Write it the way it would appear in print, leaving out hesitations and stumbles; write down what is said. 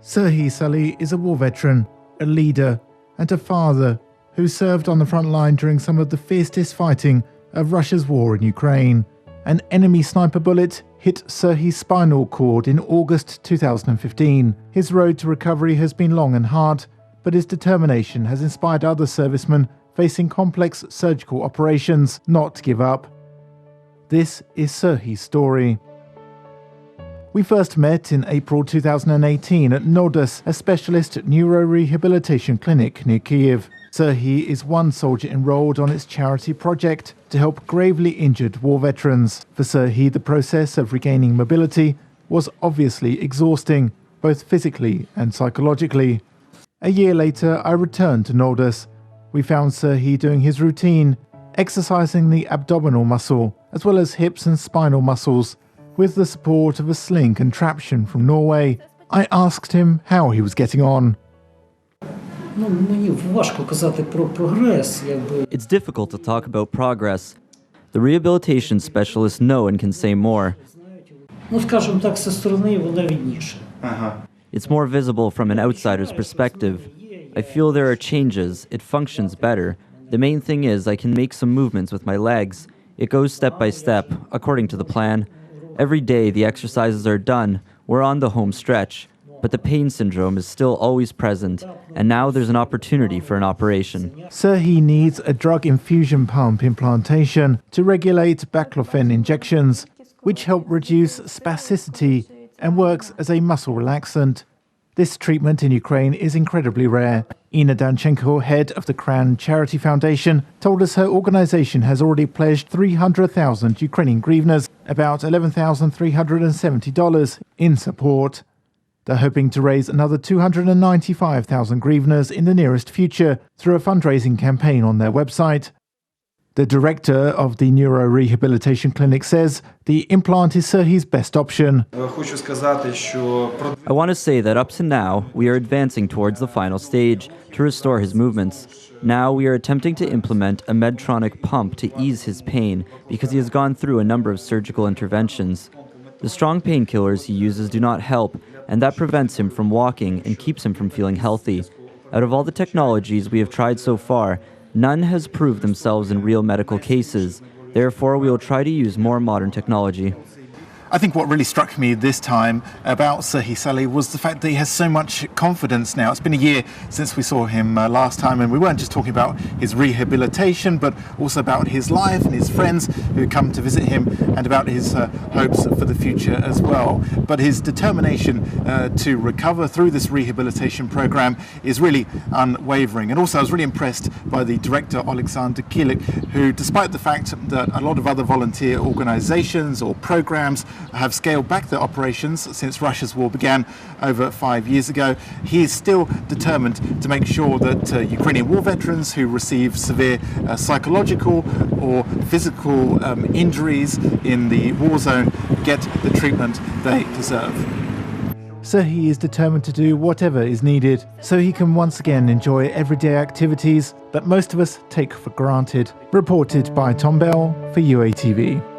Serhiy Saliy is a war veteran, a leader, and a father who served on the front line during some of the fiercest fighting of Russia's war in Ukraine. An enemy sniper bullet hit Serhiy's spinal cord in August 2015. His road to recovery has been long and hard, but his determination has inspired other servicemen facing complex surgical operations not to give up. This is Serhiy's story. We first met in April 2018 at Donbas, a specialist neuro-rehabilitation clinic near Kyiv. Serhiy is one soldier enrolled on its charity project to help gravely injured war veterans. For Serhiy, the process of regaining mobility was obviously exhausting, both physically and psychologically. A year later, I returned to Donbas. We found Serhiy doing his routine, exercising the abdominal muscle, as well as hips and spinal muscles, with the support of a sling contraption from Norway. I asked him how he was getting on. It's difficult to talk about progress. The rehabilitation specialists know and can say more. It's more visible from an outsider's perspective. I feel there are changes, it functions better. The main thing is I can make some movements with my legs. It goes step by step, according to the plan. Every day the exercises are done, we're on the home stretch, but the pain syndrome is still always present, and now there's an opportunity for an operation. Serhiy needs a drug infusion pump implantation to regulate baclofen injections, which help reduce spasticity and works as a muscle relaxant. This treatment in Ukraine is incredibly rare. Ina Danchenko, head of the Kran Charity Foundation, told us her organization has already pledged 300,000 Ukrainian hryvnias, about $11,370 in support. They're hoping to raise another 295,000 hryvnias in the nearest future through a fundraising campaign on their website. The director of the neuro-rehabilitation clinic says the implant is Serhiy's best option. I want to say that up to now, we are advancing towards the final stage to restore his movements. Now we are attempting to implement a Medtronic pump to ease his pain because he has gone through a number of surgical interventions. The strong painkillers he uses do not help, and that prevents him from walking and keeps him from feeling healthy. Out of all the technologies we have tried so far, none has proved themselves in real medical cases. Therefore, we will try to use more modern technology. I think what really struck me this time about Serhiy Saliy was the fact that he has so much confidence now. It's been a year since we saw him last time, and we weren't just talking about his rehabilitation, but also about his life and his friends who come to visit him, and about his hopes for the future as well. But his determination to recover through this rehabilitation program is really unwavering. And also I was really impressed by the director, Alexander Kilik, who, despite the fact that a lot of other volunteer organizations or programs have scaled back their operations since Russia's war began over 5 years ago, he is still determined to make sure that Ukrainian war veterans who receive severe psychological or physical injuries in the war zone get the treatment they deserve. Serhiy is determined to do whatever is needed so he can once again enjoy everyday activities that most of us take for granted. Reported by Tom Bell for UATV.